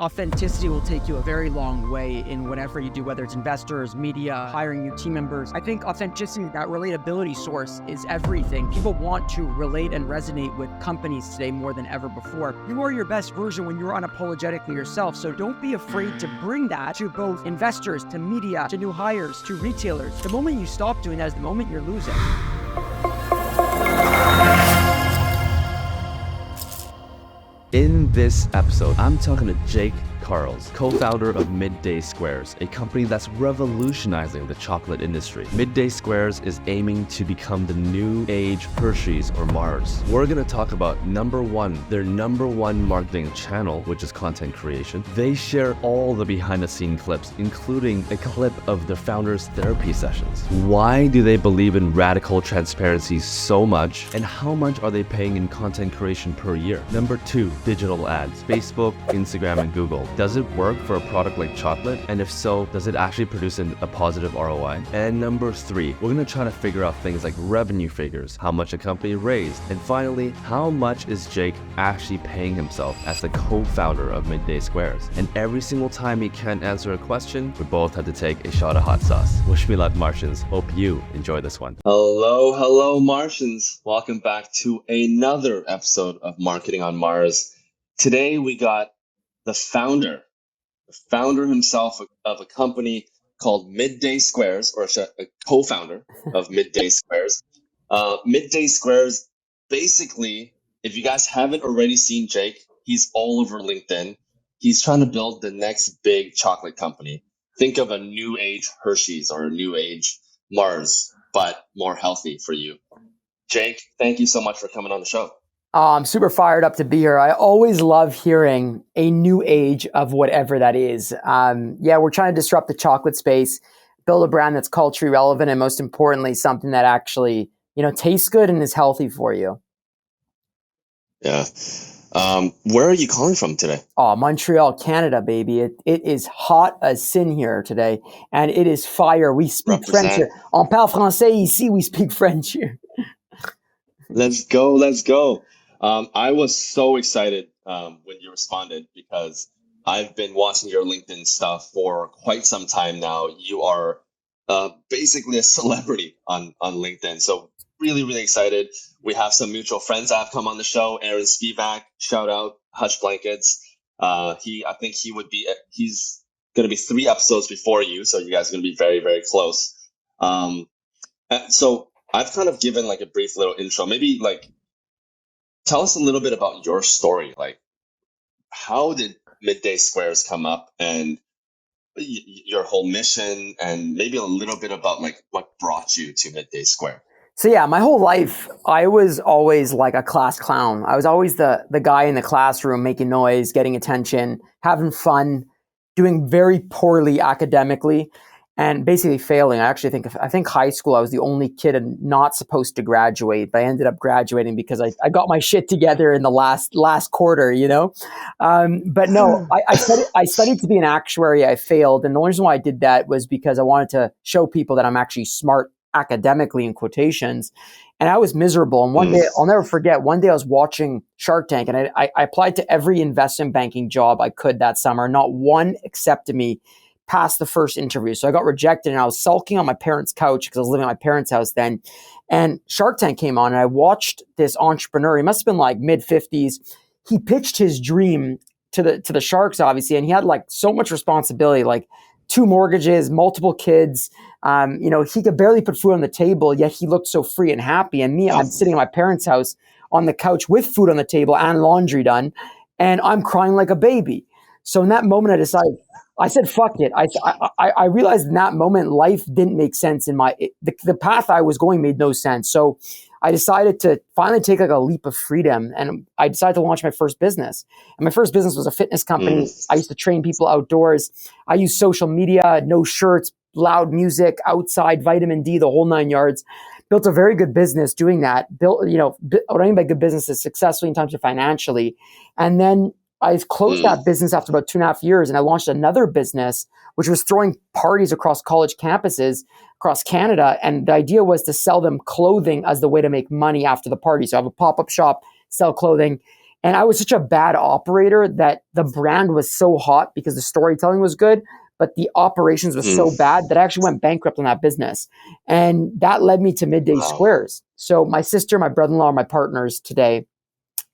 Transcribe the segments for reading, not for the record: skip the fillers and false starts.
Authenticity will take you a very long way in whatever you do, whether it's investors, media, hiring new team members. I think authenticity, that relatability source, is everything. People want to relate and resonate with companies today more than ever before. You are your best version when you're unapologetically yourself, so don't be afraid to bring that to both investors, to media, to new hires, to retailers. The moment you stop doing that is the moment you're losing. In this episode, I'm talking to Jake Karls, co-founder of Midday Squares, a company that's revolutionizing the chocolate industry. Midday Squares is aiming to become the new age Hershey's or Mars. We're going to talk about their number one marketing channel, which is content creation. They share all the behind-the-scene clips, including a clip of their founders' therapy sessions. Why do they believe in radical transparency so much, and how much are they paying in content creation per year? Number 2, digital ads, Facebook, Instagram, and Google. Does it work for a product like chocolate? And if so, does it actually produce a positive ROI? And number 3, we're going to try to figure out things like revenue figures, how much a company raised, and finally, how much is Jake actually paying himself as the co-founder of Midday Squares? And every single time he can't answer a question, we both have to take a shot of hot sauce. Wish me luck, Martians. Hope you enjoy this one. Hello, Martians. Welcome back to another episode of Marketing on Mars. Today we got the founder himself of a company called Midday Squares, or a co-founder of Midday Squares. Midday Squares, basically, if you guys haven't already seen Jake, he's all over LinkedIn. He's trying to build the next big chocolate company. Think of a new age Hershey's or a new age Mars, but more healthy for you. Jake, thank you so much for coming on the show. I'm super fired up to be here. I always love hearing a new age of whatever that is. We're trying to disrupt the chocolate space, build a brand that's culturally relevant, and most importantly, something that actually, tastes good and is healthy for you. Yeah. Where are you calling from today? Oh, Montreal, Canada, baby. It is hot as sin here today, and it is fire. We speak French here. On parle français ici. We speak French here. Let's go. I was so excited when you responded because I've been watching your LinkedIn stuff for quite some time now. You are basically a celebrity on LinkedIn. So really, really excited. We have some mutual friends that have come on the show. Aaron Spivak, shout out, Hush Blankets. He's going to be 3 episodes before you. So you guys are going to be very, very close. So I've kind of given like a brief little intro. Maybe like tell us a little bit about your story. Like, how did Midday Squares come up, and your whole mission, and maybe a little bit about like what brought you to Midday Square? So yeah, my whole life, I was always like a class clown. I was always the guy in the classroom making noise, getting attention, having fun, doing very poorly academically, and basically failing. I think high school, I was the only kid not supposed to graduate, but I ended up graduating because I got my shit together in the last quarter, But no, I studied to be an actuary. I failed. And the only reason why I did that was because I wanted to show people that I'm actually smart academically, in quotations. And I was miserable. And one day, I'll never forget, one day I was watching Shark Tank, and I applied to every investment banking job I could that summer. Not one accepted me past the first interview. So I got rejected, and I was sulking on my parents' couch because I was living at my parents' house then. And Shark Tank came on, and I watched this entrepreneur. He must have been like mid-50s. He pitched his dream to the sharks, obviously, and he had like so much responsibility, like 2 mortgages, multiple kids. He could barely put food on the table, yet he looked so free and happy. And me, I'm sitting at my parents' house on the couch with food on the table and laundry done, and I'm crying like a baby. So in that moment, I said, fuck it. I realized in that moment, life didn't make sense. The path I was going made no sense. So I decided to finally take like a leap of freedom, and I decided to launch my first business. And my first business was a fitness company. I used to train people outdoors. I used social media, no shirts, loud music, outside, vitamin D, the whole 9 yards. Built a very good business doing that. What I mean by good business is successfully in terms of financially. And then I've closed that business after about 2.5 years, and I launched another business, which was throwing parties across college campuses across Canada. And the idea was to sell them clothing as the way to make money after the party. So I have a pop-up shop, sell clothing. And I was such a bad operator that the brand was so hot because the storytelling was good, but the operations was so bad that I actually went bankrupt in that business. And that led me to Midday Wow. Squares. So my sister, my brother-in-law are my partners today,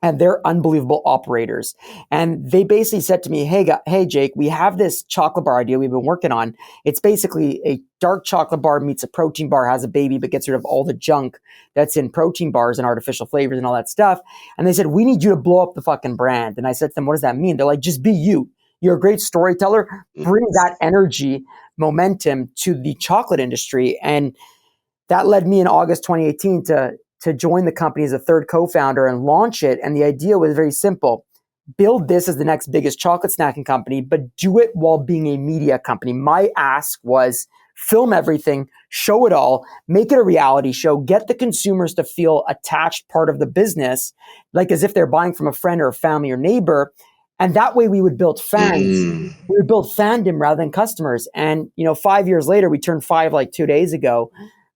and they're unbelievable operators. And they basically said to me, hey, Jake, we have this chocolate bar idea we've been working on. It's basically a dark chocolate bar meets a protein bar, has a baby, but gets rid of all the junk that's in protein bars and artificial flavors and all that stuff. And they said, we need you to blow up the fucking brand. And I said to them, what does that mean? They're like, just be you. You're a great storyteller. Bring that energy, momentum to the chocolate industry. And that led me in August 2018 to join the company as a third co-founder and launch it. And the idea was very simple. Build this as the next biggest chocolate snacking company, but do it while being a media company. My ask was film everything, show it all, make it a reality show, get the consumers to feel attached part of the business, like as if they're buying from a friend or a family or neighbor. And that way we would build fans. We would build fandom rather than customers. And, 5 years later, we turned 5 like 2 days ago.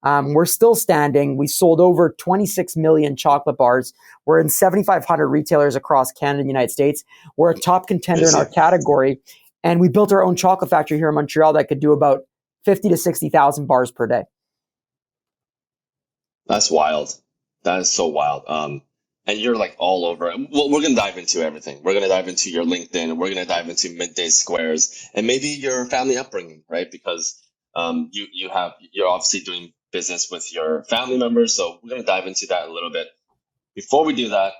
We're still standing. We sold over 26 million chocolate bars. We're in 7,500 retailers across Canada and the United States. We're a top contender in our category. And we built our own chocolate factory here in Montreal that could do about 50 to 60,000 bars per day. That's wild. That is so wild. And you're like all over. Well, we're gonna dive into everything. We're gonna dive into your LinkedIn. We're gonna dive into Midday Squares and maybe your family upbringing, right? Because you're obviously doing business with your family members. So we're gonna dive into that a little bit. Before we do that,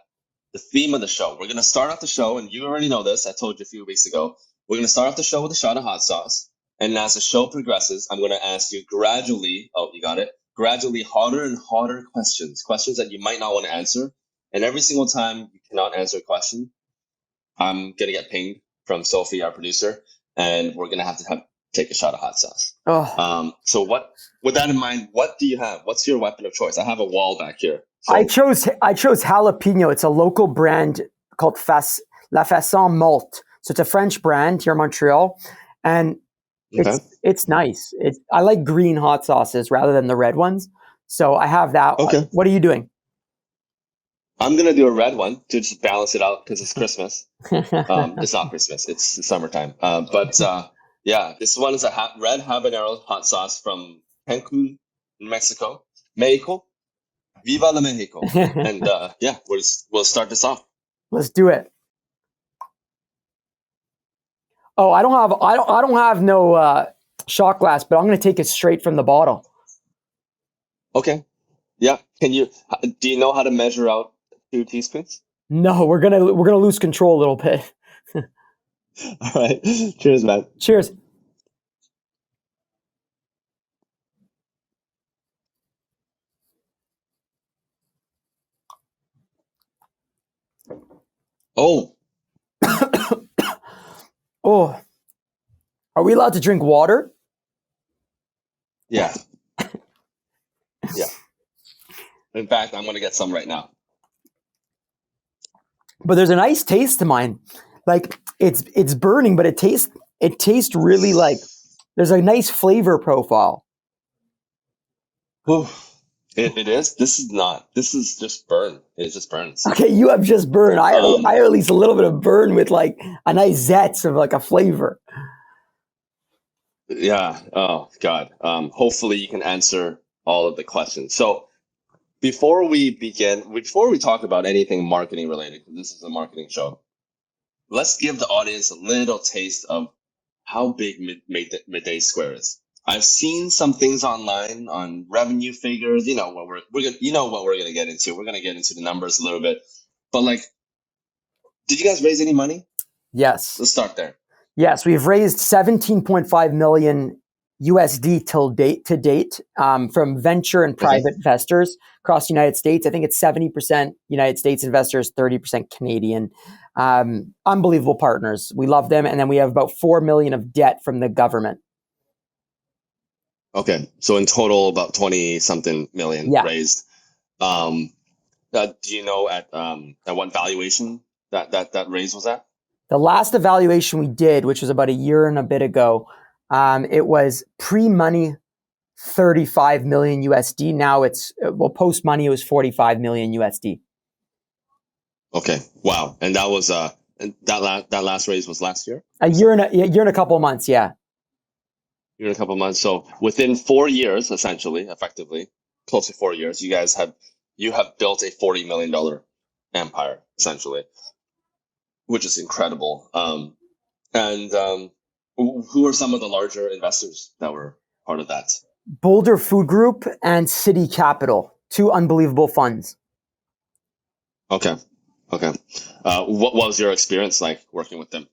the theme of the show. We're gonna start off the show, and you already know this. I told you a few weeks ago. We're gonna start off the show with a shot of hot sauce. And as the show progresses, I'm going to ask you gradually, oh, you got it, gradually harder and harder questions that you might not want to answer. And every single time you cannot answer a question, I'm going to get pinged from Sophie, our producer, and we're going to have take a shot of hot sauce. So with that in mind, what do you have? What's your weapon of choice? I have a wall back here. So. I chose jalapeno. It's a local brand called La Façon Malt. So it's a French brand here in Montreal. And it's nice. I like green hot sauces rather than the red ones. So I have that. Okay. What are you doing? I'm going to do a red one to just balance it out because it's Christmas. It's not Christmas. It's summertime. Yeah, this one is a red habanero hot sauce from Cancun, Mexico. Mexico. Viva la Mexico. And yeah, we'll start this off. Let's do it. Oh, I don't have no shot glass, but I'm going to take it straight from the bottle. Okay. Yeah. Do you know how to measure out 2 teaspoons? No, we're going to lose control a little bit. All right. Cheers, man. Cheers. Oh. Oh. Are we allowed to drink water? Yeah. Yeah. In fact, I'm going to get some right now. But there's a nice taste to mine. Like it's burning, but it tastes really like there's a nice flavor profile. Ooh. It is. This is just burn. It just burns. Okay, you have just burn. I have at least a little bit of burn with like a nice zest of like a flavor. Yeah. Oh God. Hopefully you can answer all of the questions. So before we talk about anything marketing related, because this is a marketing show, let's give the audience a little taste of how big Midday Square is. I've seen some things online on revenue figures. You know what we're gonna get into. We're gonna get into the numbers a little bit, but like, did you guys raise any money? Yes. Let's start there. Yes, we've raised 17.5 million USD to date from venture and private investors across the United States. I think it's 70% United States investors, 30% Canadian. Unbelievable partners. We love them. And then we have about 4 million of debt from the government. Okay. So in total, about 20 something million raised. Do you know at what valuation that raise was at? The last evaluation we did, which was about a year and a bit ago, it was pre-money 35 million USD. Now post-money it was 45 million USD. Okay. Wow. And that was and that last raise was last year, A you year said? and a couple of months. Yeah. Year and a couple of months. So within 4 years, essentially, effectively, close to 4 years, you have built a $40 million empire, essentially, which is incredible. And who are some of the larger investors that were part of that? Boulder Food Group and City Capital, two unbelievable funds. Okay. Okay. What was your experience like working with them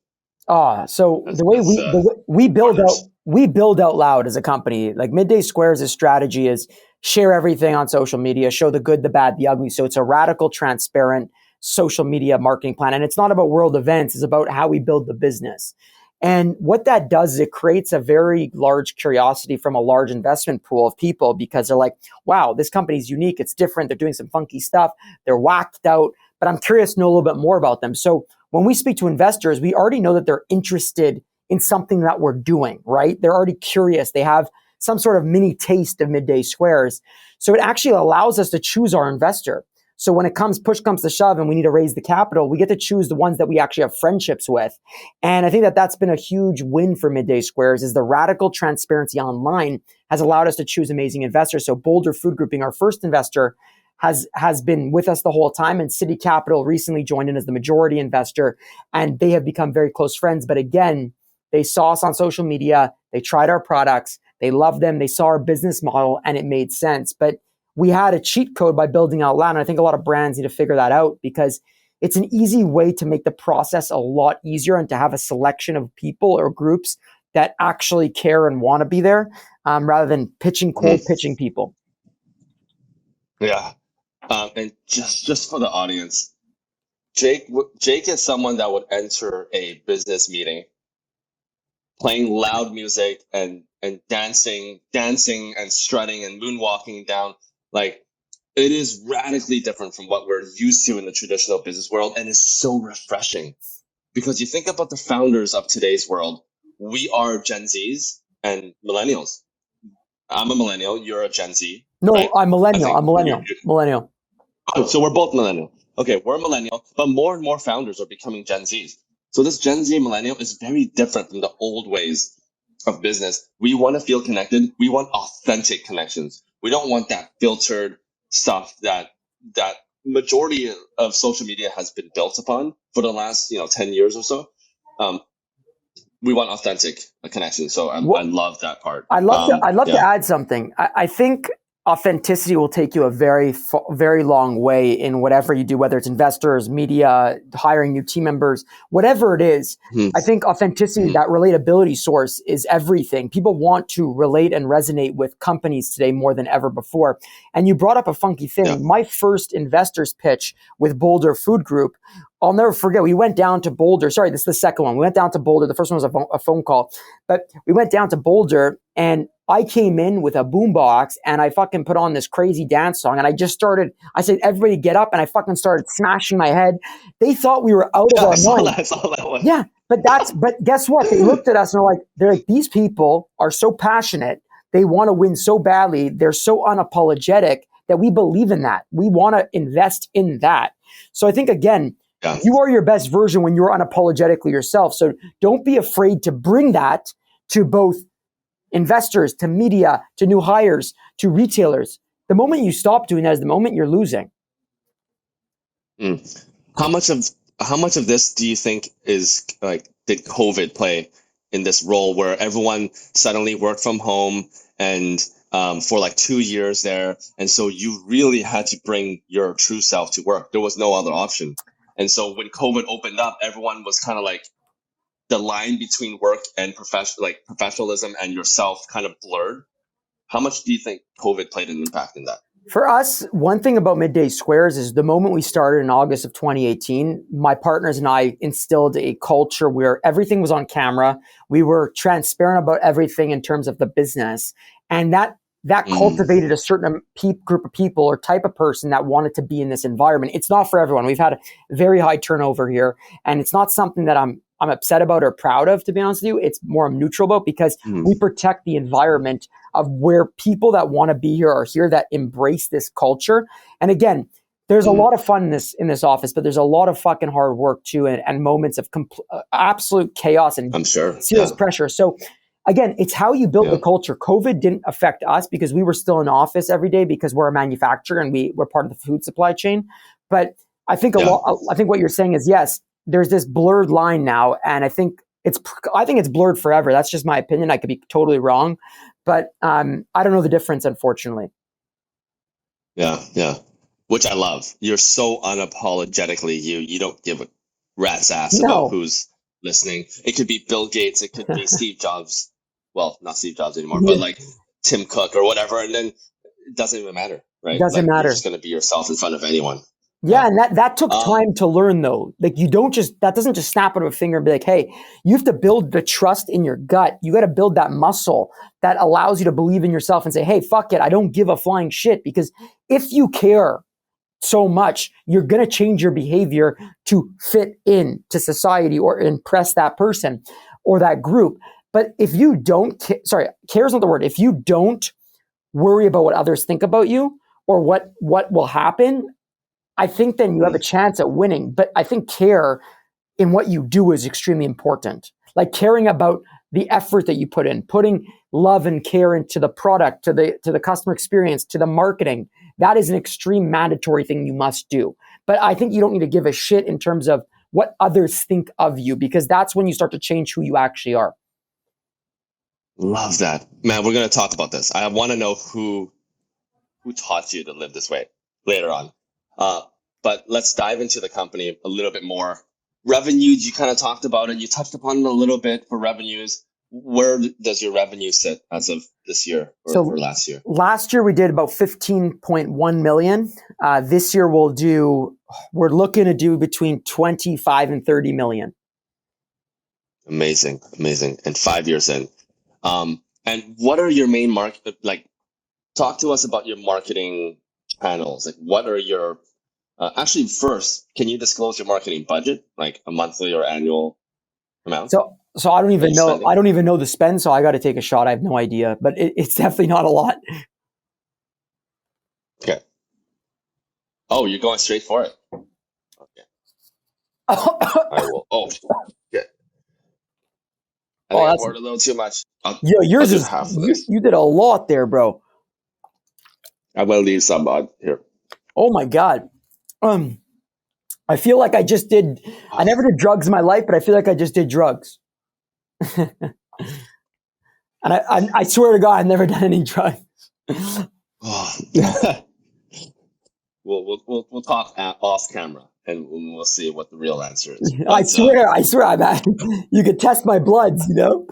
So as, the way as partners? we build out loud as a company. Like Midday Squares' strategy is share everything on social media, show the good, the bad, the ugly. So it's a radical, transparent social media marketing plan. And it's not about world events, it's about how we build the business. And what that does is it creates a very large curiosity from a large investment pool of people because they're like, wow, this company's unique. It's different. They're doing some funky stuff. They're whacked out, but I'm curious to know a little bit more about them. So when we speak to investors, we already know that they're interested in something that we're doing, right? They're already curious. They have some sort of mini taste of Midday Squares. So it actually allows us to choose our investor. So when push comes to shove and we need to raise the capital, we get to choose the ones that we actually have friendships with. And I think that that's been a huge win for Midday Squares is the radical transparency online has allowed us to choose amazing investors. So Boulder Food Grouping, our first investor, has been with us the whole time, and City Capital recently joined in as the majority investor, and they have become very close friends. But again, they saw us on social media, they tried our products, they loved them, they saw our business model, and it made sense. But we had a cheat code by building out loud, and I think a lot of brands need to figure that out because it's an easy way to make the process a lot easier and to have a selection of people or groups that actually care and want to be there, rather than cold Mhm. pitching people. Yeah. And just for the audience, Jake is someone that would enter a business meeting playing loud music and dancing and strutting and moonwalking down. Like it is radically different from what we're used to in the traditional business world, and it's so refreshing because you think about the founders of today's world. We are Gen Zs and millennials. I'm a millennial. You're a Gen Z, No, right? I'm I millennial. think I'm millennial. Millennial. so we're both millennial. Okay, we're millennial, but more and more founders are becoming Gen Zs. So this Gen Z millennial is very different from the old ways of business. We want to feel connected. We want authentic connections. We don't want that filtered stuff that majority of social media has been built upon for the last 10 years or so. Um, we want authentic connections. So I Well, love that part. I'd love to Yeah. add something. I think authenticity will take you a very long way in whatever you do, whether it's investors, media, hiring new team members, whatever it is. Hmm. I think authenticity, Hmm. that relatability source is everything. People want to relate and resonate with companies today more than ever before. And you brought up a funky Yeah. thing. My first investors pitch with Boulder Food Group, I'll never forget. We went down to Boulder. Sorry, this is the second one. We went down to Boulder. The first one was a phone call, but we went down to Boulder and I came in with a boombox and I fucking put on this crazy dance song and I said, everybody get up, and I fucking started smashing my head. They thought we were out of Yeah, our mind. I saw that one. Yeah. But guess what? They looked at us and they're like, these people are so passionate. They want to win so badly. They're so unapologetic that we believe in that. We want to invest in that. So I think, again, Yeah. you are your best version when you're unapologetically yourself. So don't be afraid to bring that to both investors, to media, to new hires, to retailers. The moment you stop doing that is the moment you're losing. Mm. How much of how much of this do you think is like did COVID play in this role where everyone suddenly worked from home and for like 2 years there, and so you really had to bring your true self to work. There was no other option, and so when COVID opened up, everyone was kind of like the line between work and professionalism and yourself kind of blurred. How much do you think COVID played an impact in that? For us, one thing about Midday Squares is the moment we started in August of 2018, my partners and I instilled a culture where everything was on camera. We were transparent about everything in terms of the business. And that Mm. cultivated a certain group of people or type of person that wanted to be in this environment. It's not for everyone. We've had a very high turnover here, and it's not something that I'm upset about or proud of, to be honest with you. It's more I'm neutral about because Mm. we protect the environment of where people that want to be here are here, that embrace this culture. And again, there's a lot of fun in this office, but there's a lot of fucking hard work too, and moments of absolute chaos and I'm sure. serious pressure. So again, it's how you build the Yeah. culture. COVID didn't affect us because we were still in office every day because we're a manufacturer and we're part of the food supply chain. But I think I think what you're saying is, yes, there's this blurred line now, and I think it's blurred forever. That's just my opinion. I could be totally wrong, but I don't know the difference, unfortunately. Yeah. Which I love. You're so unapologetically you. You don't give a rat's ass about No. who's listening. It could be Bill Gates. It could be Steve Jobs. Well, not Steve Jobs anymore, Yeah. but like Tim Cook or whatever. And then it doesn't even matter, right? Doesn't matter. You're just going to be yourself in front of anyone. Yeah, and that took time to learn though. Like that doesn't just snap out of a finger and be like, hey, you have to build the trust in your gut. You got to build that muscle that allows you to believe in yourself and say, hey, fuck it, I don't give a flying shit. Because if you care so much, you're going to change your behavior to fit in to society or impress that person or that group. But if you don't, care is not the word. If you don't worry about what others think about you or what will happen, I think then you have a chance at winning. But I think care in what you do is extremely important. Like caring about the effort that you put in, putting love and care into the product, to the customer experience, to the marketing. That is an extreme mandatory thing you must do. But I think you don't need to give a shit in terms of what others think of you, because that's when you start to change who you actually are. Love that. Man, we're going to talk about this. I want to know who taught you to live this way later on. But let's dive into the company a little bit more. Revenues, you kind of talked about it. You touched upon it a little bit for revenues. Where does your revenue sit as of this year or last year? Last year we did about 15.1 million. This year we're looking to do between 25 and 30 million. Amazing. And 5 years in. And what are your main talk to us about your marketing channels. Like, what are your actually, first, can you disclose your marketing budget, like a monthly or annual amount? So I don't even know. I don't even know the spend. So I got to take a shot. I have no idea, but it's definitely not a lot. Okay. Oh, you're going straight for it. Okay. I will. Oh, okay. I think I poured a little too much. Yours is you did a lot there, bro. I will leave some on here. Oh my God. I feel like I just did. I never did drugs in my life, but I feel like I just did drugs. And I swear to God, I've never done any drugs. We'll talk off camera, and we'll see what the real answer is. But, I swear, you could test my bloods, you know.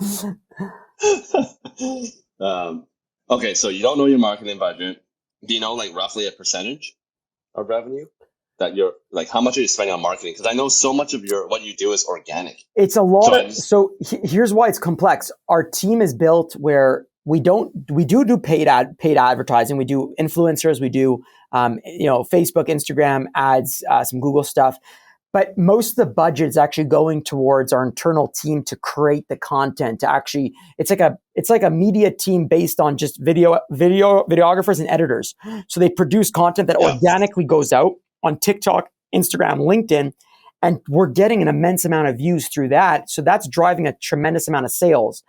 Okay, so you don't know your marketing budget. Do you know like roughly a percentage of revenue that you're like? How much are you spending on marketing? Because I know so much of what you do is organic. It's a lot so here's why it's complex. Our team is built where we do paid advertising. We do influencers. We do Facebook, Instagram ads, some Google stuff. But most of the budget is actually going towards our internal team to create the content. To actually, it's like a media team based on just videographers and editors. So they produce content that organically goes out on TikTok, Instagram, LinkedIn, and we're getting an immense amount of views through that. So that's driving a tremendous amount of sales.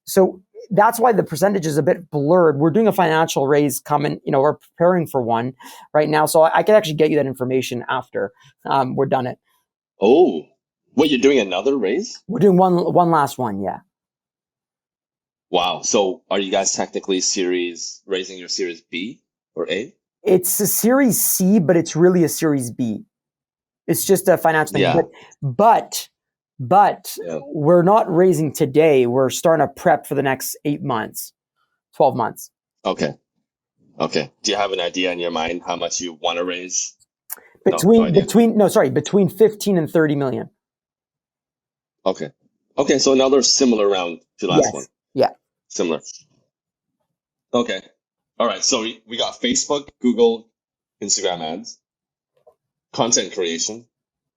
So that's why the percentage is a bit blurred. We're doing a financial raise coming, we're preparing for one right now. So I can actually get you that information after we're done it. Oh, what, you're doing another raise? We're doing one last one. Yeah. Wow. So are you guys technically raising your series B or A? It's a series C, but it's really a series B. It's just a financial thing. Yeah. But we're not raising today. We're starting to prep for the next 8 months, 12 months. Okay. Do you have an idea in your mind how much you want to raise? Between 15 and 30 million. Okay. So another similar round to last one. Yeah. Similar. Okay. All right. So we got Facebook, Google, Instagram ads, content creation,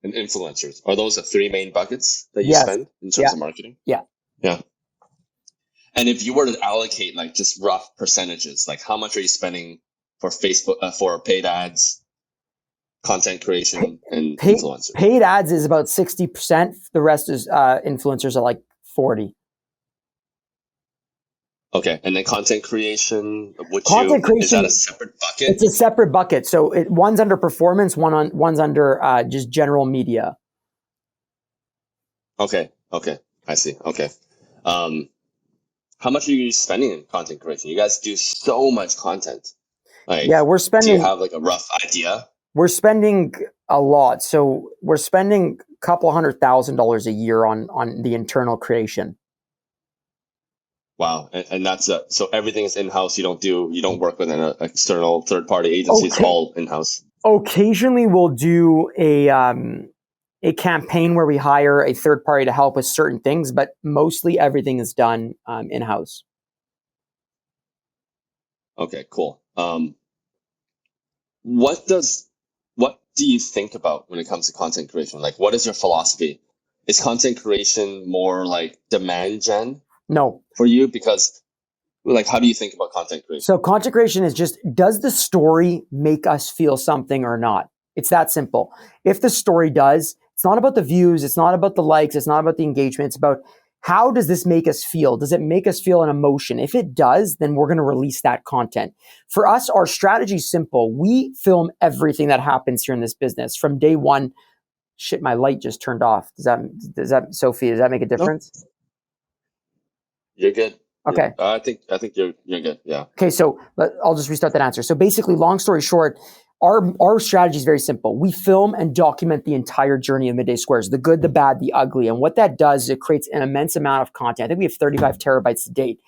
and influencers. Are those the three main buckets that you spend in terms of marketing? Yeah. And if you were to allocate like just rough percentages, like how much are you spending for Facebook, for paid ads, content creation and Paid, influencers? paid ads is about 60%. The rest is influencers are like 40. Okay, and then content creation, Content is that a creation, separate bucket? it's a separate bucket. So one's under performance, one's under just general media. Okay, I see. Okay, um, how much are you spending in content creation? You guys do so much content. Like, Yeah, do you have like a rough idea? we're spending a lot. So we're spending a couple $100,000 a year on the internal creation. Wow, and that's so everything is in house. You don't work with an external third party agency. It's Okay. all in house. Occasionally, we'll do a campaign where we hire a third party to help with certain things, but mostly everything is done in house. Okay, cool. What do you think about when it comes to content creation? Like, what is your philosophy? Is content creation more like demand gen No. for you? Because like, how do you think about content creation? So content creation is just, does the story make us feel something or not? It's that simple. If the story does, it's not about the views, it's not about the likes, it's not about the engagement, it's about how does this make us feel? Does it make us feel an emotion? If it does, then we're going to release that content. For us, our strategy is simple. We film everything that happens here in this business from day one. Shit, my light just turned off. Sophie, does that make a difference? You're good. Okay. I think you're good. Yeah. Okay, so I'll just restart that answer. So basically, long story short, our strategy is very simple. We film and document the entire journey of Midday Squares, the good, the bad, the ugly. And what that does is it creates an immense amount of content. I think we have 35 terabytes to date.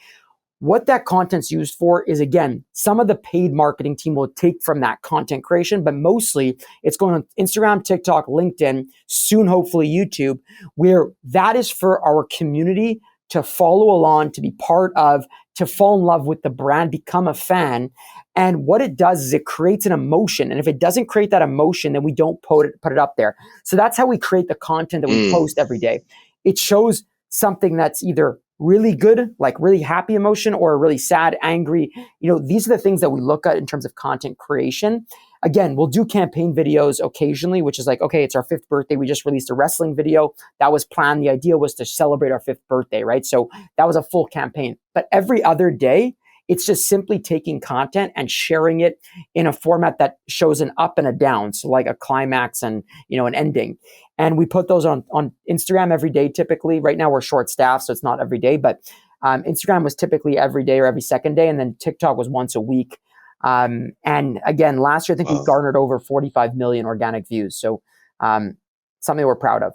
What that content's used for is, again, some of the paid marketing team will take from that content creation, but mostly it's going on Instagram, TikTok, LinkedIn, soon hopefully YouTube, where that is for our community to follow along, to be part of, to fall in love with the brand, become a fan. And what it does is it creates an emotion. And if it doesn't create that emotion, then we don't put it up there. So that's how we create the content that we post every day. It shows something that's either really good, like really happy emotion, or really sad, angry. These are the things that we look at in terms of content creation. Again, we'll do campaign videos occasionally, which is like, okay, it's our 5th birthday. We just released a wrestling video. That was planned. The idea was to celebrate our 5th birthday, right? So that was a full campaign. But every other day, it's just simply taking content and sharing it in a format that shows an up and a down. So like a climax and, an ending. And we put those on Instagram every day, typically. Right now we're short staffed, so it's not every day, but Instagram was typically every day or every second day. And then TikTok was once a week. And again, last year, I think we garnered over 45 million organic views. So something we're proud of.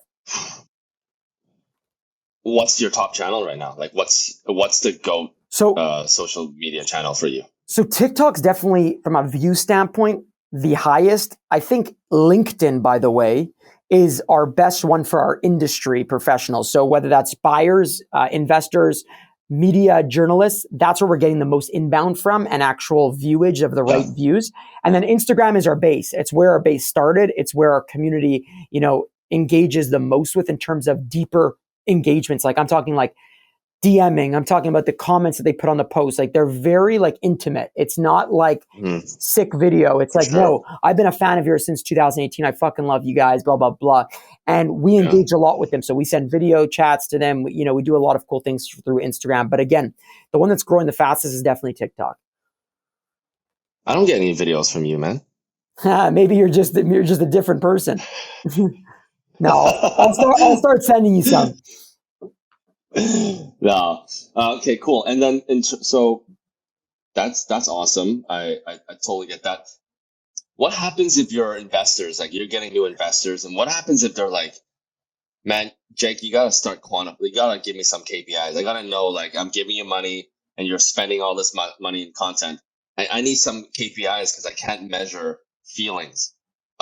What's your top channel right now? Like, what's the GOAT social media channel for you? So TikTok's definitely, from a view standpoint, the highest. I think LinkedIn, by the way, is our best one for our industry professionals. So whether that's buyers, investors, media, journalists, that's where we're getting the most inbound from and actual viewage of the right views. And then Instagram is our base. It's where our base started. It's where our community, engages the most with in terms of deeper engagements. Like I'm talking like DMing. I'm talking about the comments that they put on the post. Like they're very like intimate. It's not like sick video. It's like, no, I've been a fan of yours since 2018. I fucking love you guys, blah, blah, blah. And we engage a lot with them. So we send video chats to them. We do a lot of cool things through Instagram. But again, the one that's growing the fastest is definitely TikTok. I don't get any videos from you, man. Maybe you're just a different person. No, I'll start sending you some. No. Okay, cool. And then so that's awesome. I totally get that. What happens if your investors, like you're getting new investors, and what happens if they're like, man, Jake, you gotta start you gotta give me some KPIs. I gotta know, like, I'm giving you money and you're spending all this money in content. I need some KPIs because I can't measure feelings.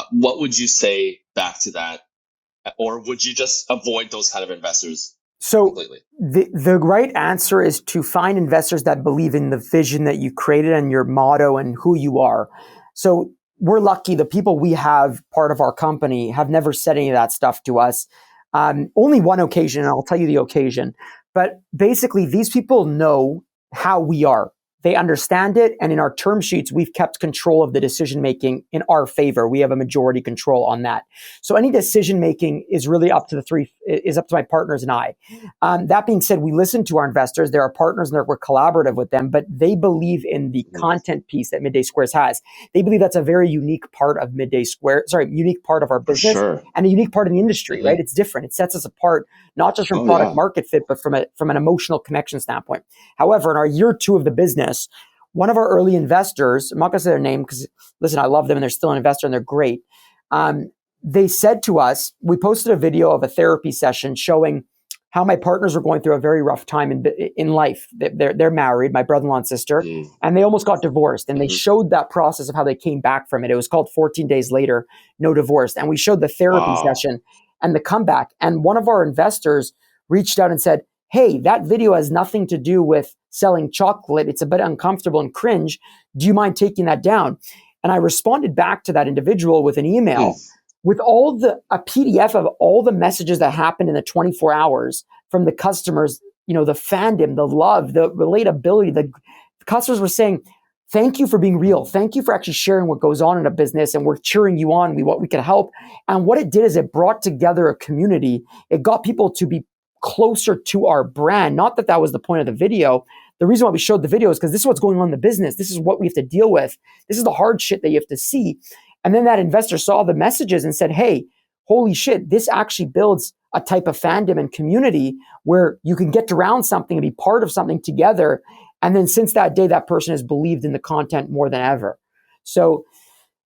What would you say back to that? Or would you just avoid those kind of investors? So completely? The right answer is to find investors that believe in the vision that you created and your motto and who you are. So we're lucky. The people we have part of our company have never said any of that stuff to us. Only one occasion, and I'll tell you the occasion. But basically, these people know how we are. They understand it. And in our term sheets, we've kept control of the decision-making in our favor. We have a majority control on that. So any decision-making is really up to my partners and I. That being said, we listen to our investors. They're our partners and we're collaborative with them, but they believe in the content piece that Midday Squares has. They believe that's a very unique part of unique part of our For business sure. and a unique part in the industry, right? It's different. It sets us apart, not just from product market fit, but from an emotional connection standpoint. However, in our year 2 of the business, one of our early investors, I'm not going to say their name because, listen, I love them and they're still an investor and they're great. They said to us, we posted a video of a therapy session showing how my partners were going through a very rough time in life. They're married, my brother-in-law and sister, and they almost got divorced. And they showed that process of how they came back from it. It was called 14 Days Later, No Divorce. And we showed the therapy session and the comeback. And one of our investors reached out and said, hey, that video has nothing to do with selling chocolate. It's a bit uncomfortable and cringe. Do you mind taking that down? And I responded back to that individual with an email with a PDF of all the messages that happened in the 24 hours from the customers, the fandom, the love, the relatability. The customers were saying, thank you for being real. Thank you for actually sharing what goes on in a business, and we're cheering you on. What we can help. And what it did is it brought together a community. It got people to be closer to our brand. Not that that was the point of the video. The reason why we showed the video is because this is what's going on in the business. This is what we have to deal with. This is the hard shit that you have to see. And then that investor saw the messages and said, hey, holy shit, this actually builds a type of fandom and community where you can get around something and be part of something together. And then since that day, that person has believed in the content more than ever. So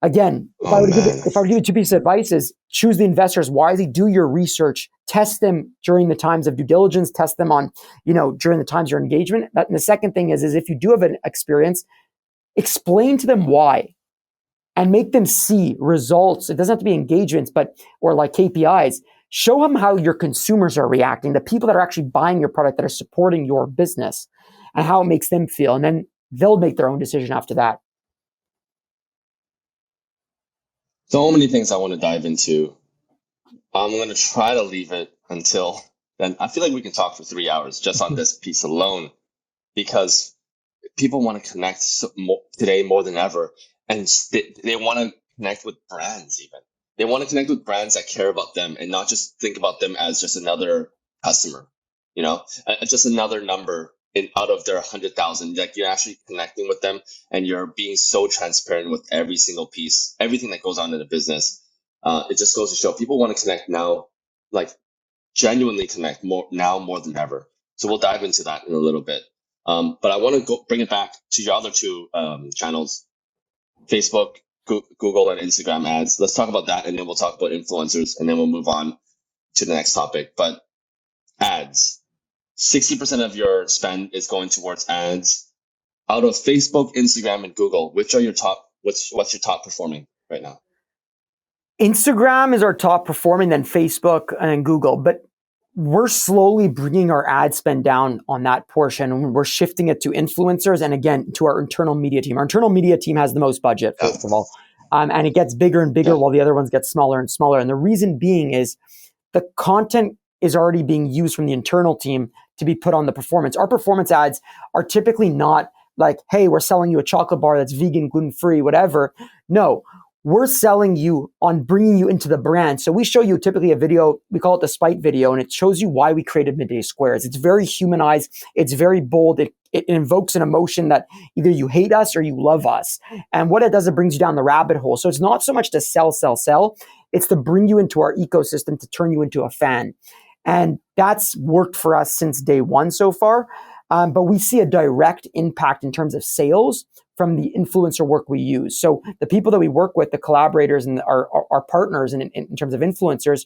again, if I were to give you 2 pieces of advice is choose the investors wisely, do your research, test them during the times of due diligence, test them on, during the times of your engagement. And the second thing is if you do have an experience, explain to them why and make them see results. It doesn't have to be engagements, or like KPIs. Show them how your consumers are reacting, the people that are actually buying your product, that are supporting your business, and how it makes them feel. And then they'll make their own decision after that. So many things I want to dive into. I'm going to try to leave it until then. I feel like we can talk for 3 hours just on this piece alone, because people want to connect today more than ever. And they want to connect with brands even. They want to connect with brands that care about them and not just think about them as just another customer, just another number out of their 100,000. Like, you're actually connecting with them and you're being so transparent with every single piece, everything that goes on in a business. It just goes to show people want to connect now, like genuinely connect more than ever. So we'll dive into that in a little bit. But I want to bring it back to your other 2 channels, Facebook, Google, and Instagram ads. Let's talk about that, and then we'll talk about influencers, and then we'll move on to the next topic. But ads, 60% of your spend is going towards ads. Out of Facebook, Instagram, and Google, which are your top? What's your top performing right now? Instagram is our top performing, then Facebook, and then Google. But we're slowly bringing our ad spend down on that portion. We're shifting it to influencers and, again, to our internal media team. Our internal media team has the most budget, first of all. And it gets bigger and bigger while the other ones get smaller and smaller. And the reason being is the content is already being used from the internal team to be put on the performance. Our performance ads are typically not like, hey, we're selling you a chocolate bar that's vegan, gluten-free, whatever. No. We're selling you on bringing you into the brand. So we show you typically a video, we call it the spite video, and it shows you why we created Midday Squares. It's very humanized. It's very bold. It invokes an emotion that either you hate us or you love us. And what it does, it brings you down the rabbit hole. So it's not so much to sell. It's to bring you into our ecosystem, to turn you into a fan. And that's worked for us since day 1 so far. But we see a direct impact in terms of sales from the influencer work we use. So the people that we work with, the collaborators and our partners in terms of influencers,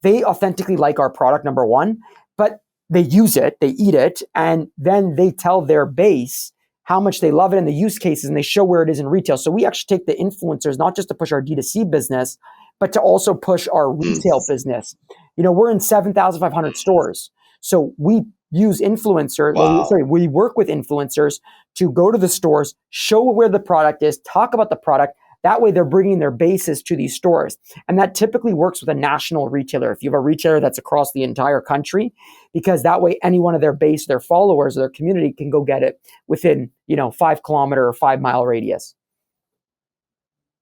they authentically like our product, number 1, but they use it, they eat it, and then they tell their base how much they love it and the use cases, and they show where it is in retail. So we actually take the influencers, not just to push our D2C business, but to also push our retail business. We're in 7,500 stores. So we use influencers. Wow. We work with influencers to go to the stores, show where the product is, talk about the product, That way they're bringing their bases to these stores. And that typically works with a national retailer. If you have a retailer that's across the entire country, because that way any one of their base, their followers, or their community can go get it within, 5 kilometer or 5 mile radius.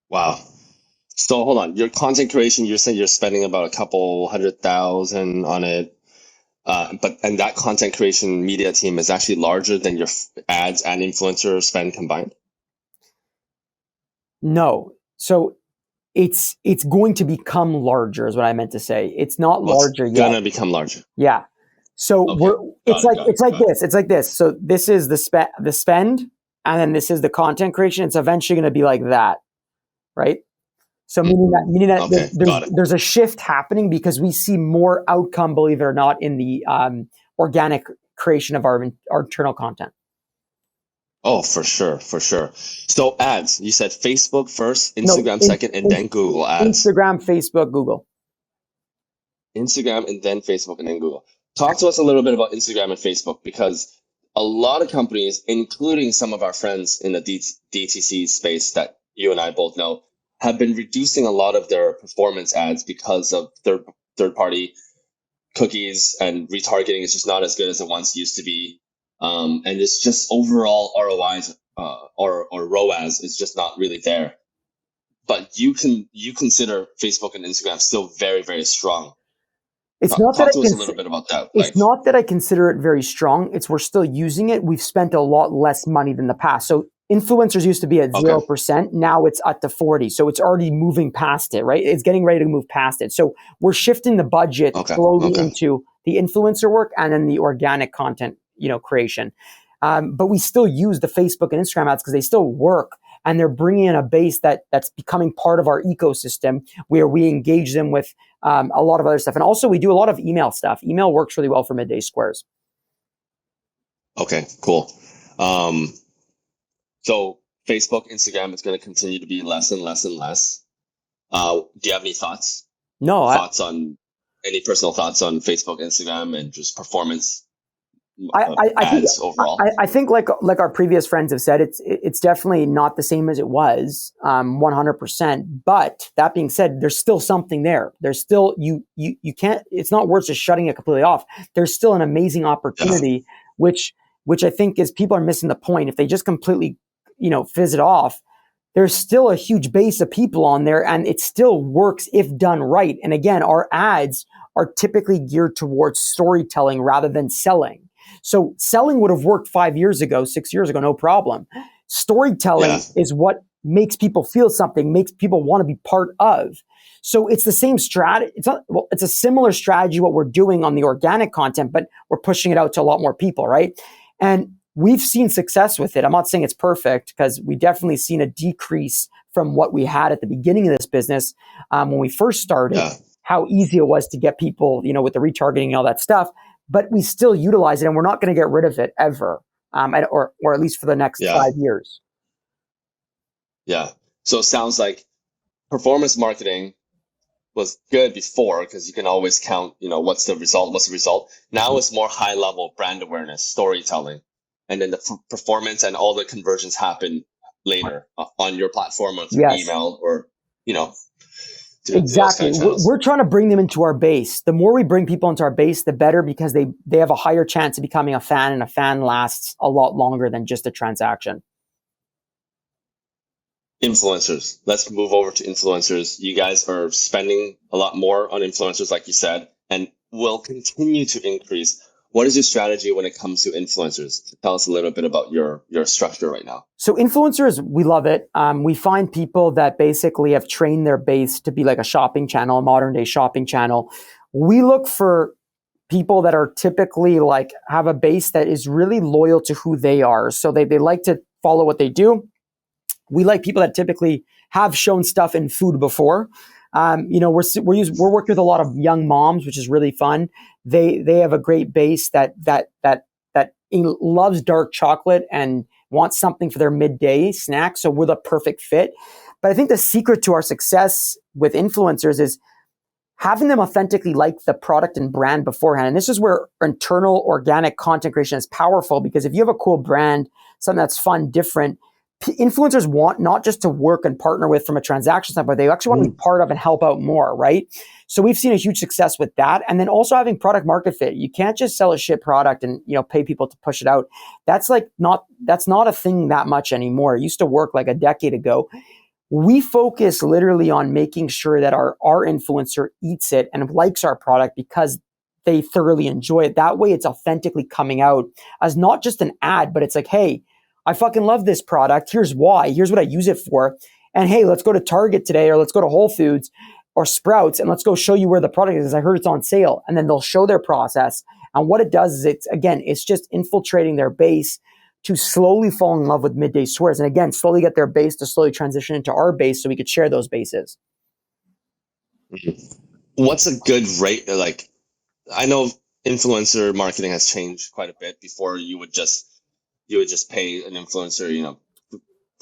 Wow. So hold on, your content creation, you said you're spending about a couple 100,000 on it. And that content creation media team is actually larger than your ads and influencer spend combined? No. So it's going to become larger is what I meant to say. It's not larger yet. It's gonna become larger. Yeah. So Okay. it's like this. So this is the spend, and then this is the content creation. It's eventually going to be like that, right? So meaning that Okay, there's a shift happening because we see more outcome, believe it or not, in the organic creation of our internal content. Oh, for sure. So ads, you said Facebook first, Instagram second, and then Google ads. Instagram, Facebook, Google. Instagram and then Facebook and then Google. Talk to us a little bit about Instagram and Facebook, because a lot of companies, including some of our friends in the DTC space that you and I both know, have been reducing a lot of their performance ads because of third party cookies, and retargeting is just not as good as it once used to be. And it's just overall ROIs or ROAS is just not really there. But you consider Facebook and Instagram still very, very strong. Talk to us a little bit about that. It's not that I consider it very strong. It's we're still using it. We've spent a lot less money than the past. So influencers used to be at 0%. Now it's up to 40. So it's already moving past it, right? It's getting ready to move past it. So we're shifting the budget slowly into the influencer work and then the organic content, creation. But we still use the Facebook and Instagram ads because they still work. And they're bringing in a base that's becoming part of our ecosystem where we engage them with a lot of other stuff. And also we do a lot of email stuff. Email works really well for Midday Squares. Okay, cool. So Facebook, Instagram is going to continue to be less and less and less. Do you have any thoughts? No. Any personal thoughts on Facebook, Instagram, and just performance? I think like our previous friends have said, it's definitely not the same as it was, 100%. But that being said, there's still something there. There's still you can't. It's not worth just shutting it completely off. There's still an amazing opportunity, which I think is people are missing the point. If they just completely fizz it off, there's still a huge base of people on there, and it still works if done right. And again, our ads are typically geared towards storytelling rather than selling. So selling would have worked 5 years ago, 6 years ago, no problem. Storytelling is what makes people feel something, makes people want to be part of. So it's the same strategy. It's a similar strategy what we're doing on the organic content, but we're pushing it out to a lot more people, right? And we've seen success with it. I'm not saying it's perfect because we definitely seen a decrease from what we had at the beginning of this business when we first started, how easy it was to get people, with the retargeting and all that stuff. But we still utilize it, and we're not going to get rid of it ever, or at least for the next 5 years. Yeah. So it sounds like performance marketing was good before because you can always count, what's the result. Now it's more high level brand awareness, storytelling, and then the performance and all the conversions happen later on your platform or through email or, Exactly. We're trying to bring them into our base. The more we bring people into our base, the better, because they have a higher chance of becoming a fan, and a fan lasts a lot longer than just a transaction. Influencers. Let's move over to influencers. You guys are spending a lot more on influencers, like you said, and will continue to increase. What is your strategy when it comes to influencers? Tell us a little bit about your structure right now. So influencers, we love it. We find people that basically have trained their base to be like a shopping channel, a modern day shopping channel. We look for people that are typically have a base that is really loyal to who they are. So they like to follow what they do. We like people that typically have shown stuff in food before. We're working with a lot of young moms, which is really fun. They have a great base that loves dark chocolate and wants something for their midday snack. So we're the perfect fit. But I think the secret to our success with influencers is having them authentically like the product and brand beforehand. And this is where internal organic content creation is powerful, because if you have a cool brand, something that's fun, different, influencers want not just to work and partner with from a transaction standpoint, they actually want to be part of and help out more, right? So we've seen a huge success with that. And then also having product market fit. You can't just sell a shit product and, pay people to push it out. That's not a thing that much anymore. It used to work like a decade ago. We focus literally on making sure that our influencer eats it and likes our product because they thoroughly enjoy it. That way it's authentically coming out as not just an ad, but it's like, hey, I fucking love this product. Here's why. Here's what I use it for. And hey, let's go to Target today, or let's go to Whole Foods or Sprouts, and let's go show you where the product is. I heard it's on sale. And then they'll show their process. And what it does is it's just infiltrating their base to slowly fall in love with Midday Squares. And again, slowly get their base to slowly transition into our base so we could share those bases. What's a good rate? Like, I know influencer marketing has changed quite a bit. Before you would just pay an influencer,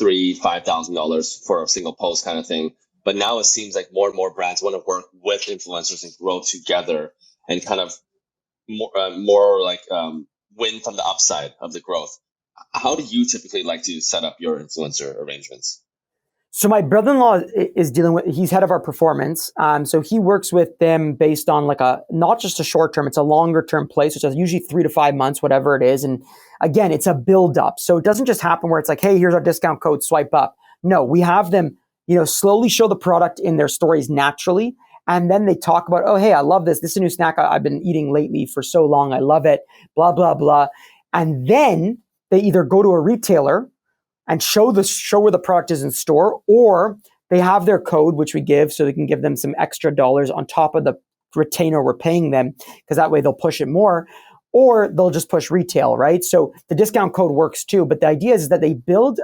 $3,000-$5,000 for a single post kind of thing. But now it seems like more and more brands want to work with influencers and grow together and kind of more like win from the upside of the growth. How do you typically like to set up your influencer arrangements? So my brother-in-law is dealing with, he's head of our performance. So he works with them based on not just a short term, it's a longer term play. So it's usually 3 to 5 months, whatever it is. And again, it's a build up. So it doesn't just happen where it's like, hey, here's our discount code, swipe up. No, we have them, slowly show the product in their stories naturally. And then they talk about, oh, hey, I love this. This is a new snack I've been eating lately for so long. I love it, blah, blah, blah. And then they either go to a retailer and show where the product is in store, or they have their code, which we give, so we can give them some extra dollars on top of the retainer we're paying them, because that way they'll push it more, or they'll just push retail, right? So the discount code works too, but the idea is that they build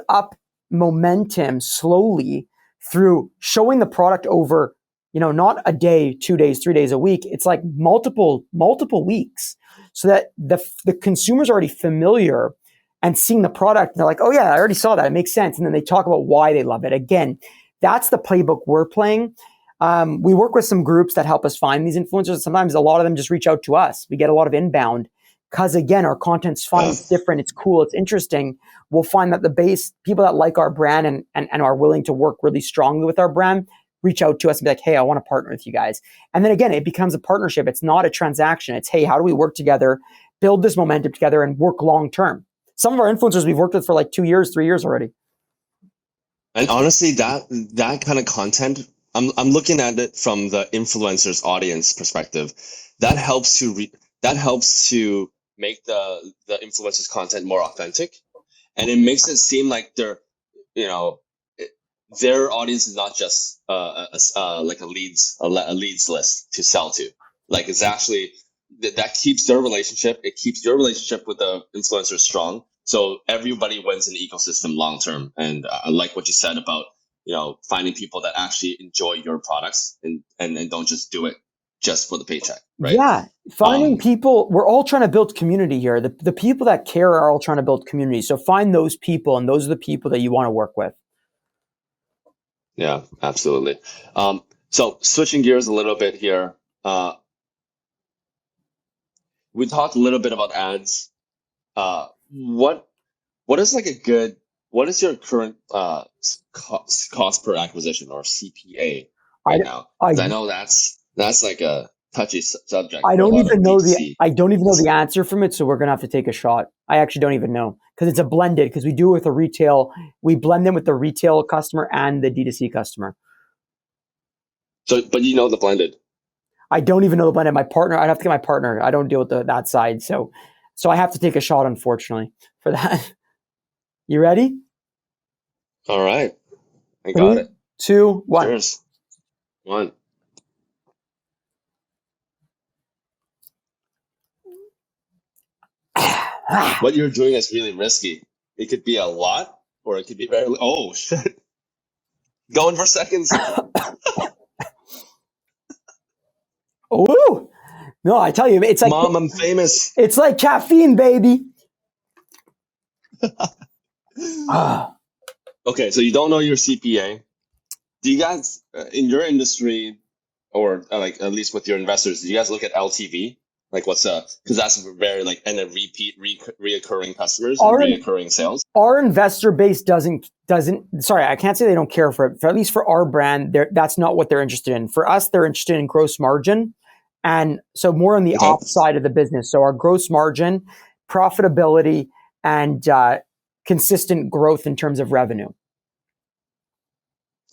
up momentum slowly through showing the product over, not a day, 2 days, 3 days a week. It's like multiple weeks, so that the consumer's already familiar and seeing the product, and they're like, oh yeah, I already saw that. It makes sense. And then they talk about why they love it. Again, that's the playbook we're playing. We work with some groups that help us find these influencers. Sometimes a lot of them just reach out to us. We get a lot of inbound because, again, our content's fun, it's different, it's cool, it's interesting. We'll find that the base, people that like our brand and are willing to work really strongly with our brand, reach out to us and be like, hey, I want to partner with you guys. And then again, it becomes a partnership. It's not a transaction. It's, hey, how do we work together, build this momentum together, and work long-term? Some of our influencers we've worked with for 2 years, 3 years already. And honestly, that kind of content, I'm looking at it from the influencer's audience perspective. That helps to make the influencer's content more authentic, and it makes it seem like their audience is not just like a leads list to sell to. Like, it's actually that keeps their relationship. It keeps your relationship with the influencer strong. So everybody wins in the ecosystem long term. And I like what you said about finding people that actually enjoy your products and don't just do it just for the paycheck, right? Yeah, finding people. We're all trying to build community here. The people that care are all trying to build community. So find those people, and those are the people that you want to work with. Yeah, absolutely. So switching gears a little bit here. We talked a little bit about ads. What is what is your current cost per acquisition, or CPA, right now? Because I know that's like a touchy subject. I for a don't lot even of know D2C. I don't even know the answer from it, so we're gonna have to take a shot. I actually don't even know, because it's a blended. Because we do it with a retail, we blend them with the retail customer and the D2C customer. So, but the blended. I don't even know the blended. My partner, I'd have to get my partner. I don't deal with that side, so I have to take a shot, unfortunately, for that. You ready? All right, I got 3, it. 2, 1. Cheers. One. What you're doing is really risky. It could be a lot, or it could be very. Oh shit! Going for seconds. Ooh! No, I tell you, it's like, Mom, I'm famous. It's like caffeine, baby. Okay, so you don't know your CPA. Do you guys, in your industry, or like at least with your investors, do you guys look at LTV? Like what's because that's very like, and then reoccurring customers and Our reoccurring sales. our investor base doesn't sorry, I can't say they don't care for it. For at least for our brand, that's not what they're interested in. For us, they're interested in gross margin, and so more on the Okay. ops side of the business. So our gross margin, profitability, and consistent growth in terms of revenue.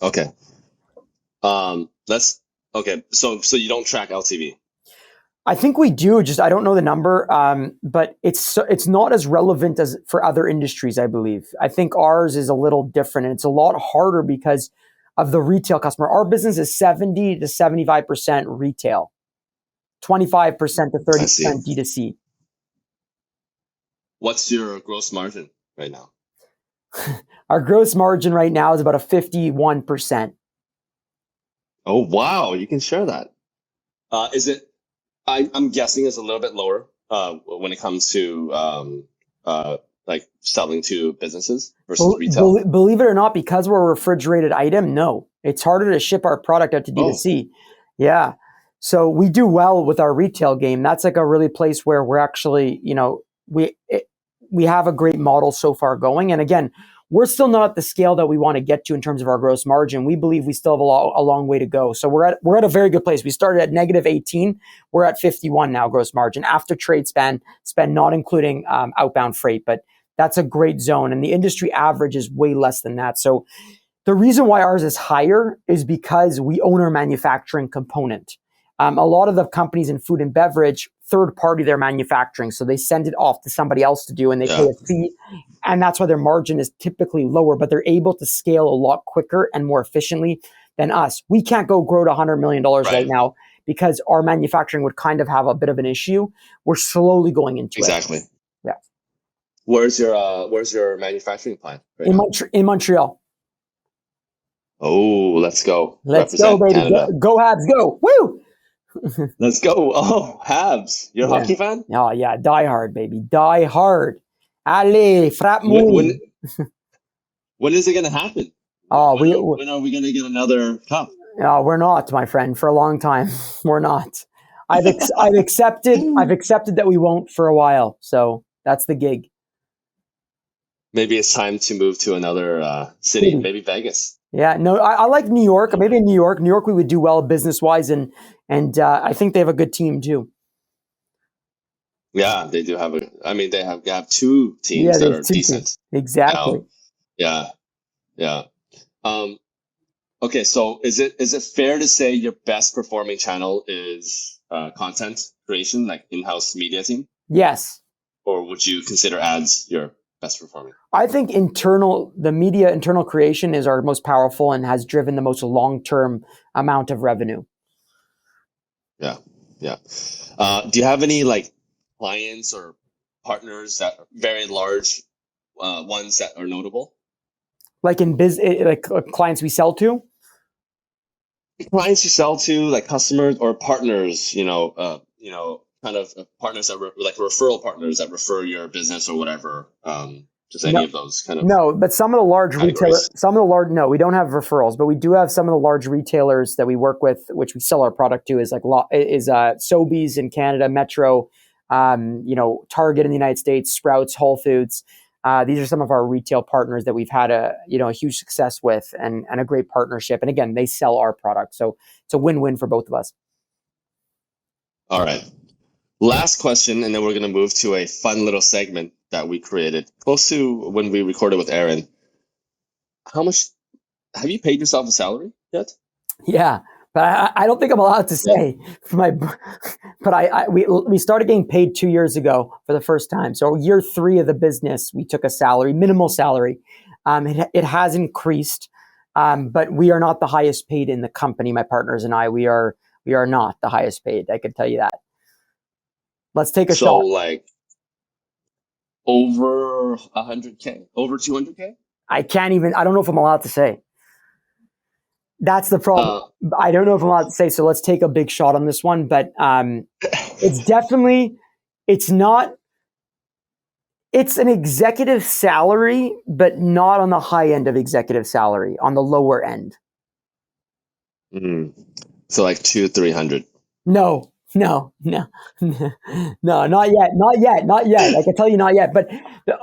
Okay. Let's okay. So you don't track LTV. I think we do. Just I don't know the number, but it's not as relevant as for other industries. I believe. I think ours is a little different, and it's a lot harder because of the retail customer. Our business is 70 to 75% retail, 25% to I see. 30% D2C. What's your gross margin right now? Our gross margin right now is about a 51%. Oh wow, you can share that. Is it? I'm guessing it's a little bit lower when it comes to like selling to businesses versus retail. Believe it or not, because we're a refrigerated item, no, it's harder to ship our product out to Oh, D2C. Yeah. So we do well with our retail game. That's like a really place where we're actually, we have a great model so far going. And again, we're still not at the scale that we want to get to in terms of our gross margin. We believe we still have a long way to go. So we're at a very good place. We started at negative 18. We're at 51 now gross margin after trade spend not including outbound freight, but that's a great zone. And the industry average is way less than that. So the reason why ours is higher is because we own our manufacturing component. A lot of the companies in food and beverage third party their manufacturing. So they send it off to somebody else to do and they pay yeah, a fee. And that's why their margin is typically lower, but they're able to scale a lot quicker and more efficiently than us. We can't go grow to $100 million right now because our manufacturing would kind of have a bit of an issue. We're slowly going into exactly. it. Yeah. Where's your manufacturing plant right now? In Montreal. Oh, let's go. Let's go, Represent baby. Canada. Go Habs, go. Woo! Let's go. Oh, Habs. You're a Yeah. hockey fan? Oh, yeah. Die hard, baby. Die hard. Allez, frappe-moi. When is it going to happen? Oh, when are we going to get another cup? We're not, my friend, for a long time. We're not. I've accepted that we won't for a while. So that's the gig. Maybe it's time to move to another city, maybe Vegas. Yeah, no, I like New York. Maybe in New York. New York, we would do well business wise, and I think they have a good team too. Yeah, they do have they have two teams that are decent. Teams. Exactly. Now. Yeah. Yeah. Okay, so is it fair to say your best performing channel is content creation, like in-house media team? Yes. Or would you consider ads your best performing? I think the media internal creation is our most powerful and has driven the most long-term amount of revenue. Yeah. Yeah. Do you have any like clients or partners that are very large ones that are notable? Like in like clients we sell to? Clients you sell to, like customers or partners, kind of partners that like referral partners that refer your business or whatever. Just any of those kind of. No, but some of the large retailers, no, we don't have referrals, but we do have some of the large retailers that we work with, which we sell our product to, is Sobeys in Canada, Metro, Target in the United States, Sprouts, Whole Foods. These are some of our retail partners that we've had a huge success with and a great partnership. And again, they sell our product. So it's a win-win for both of us. All right. Last question, and then we're going to move to a fun little segment that we created close to when we recorded with Aaron. How much have you paid yourself a salary yet? Yeah, but I don't think I'm allowed to say. But we started getting paid 2 years ago for the first time. So year 3 of the business, we took a salary, minimal salary. It has increased, but we are not the highest paid in the company. My partners and I, we are not the highest paid. I could tell you that. Let's take a shot. So like over 100K, over 200K? I don't know if I'm allowed to say. That's the problem. I don't know if I'm allowed to say, so let's take a big shot on this one. But it's an executive salary, but not on the high end of executive salary, on the lower end. So like 200-300. No, No, no, no, not yet, not yet, not yet. I can tell you not yet, but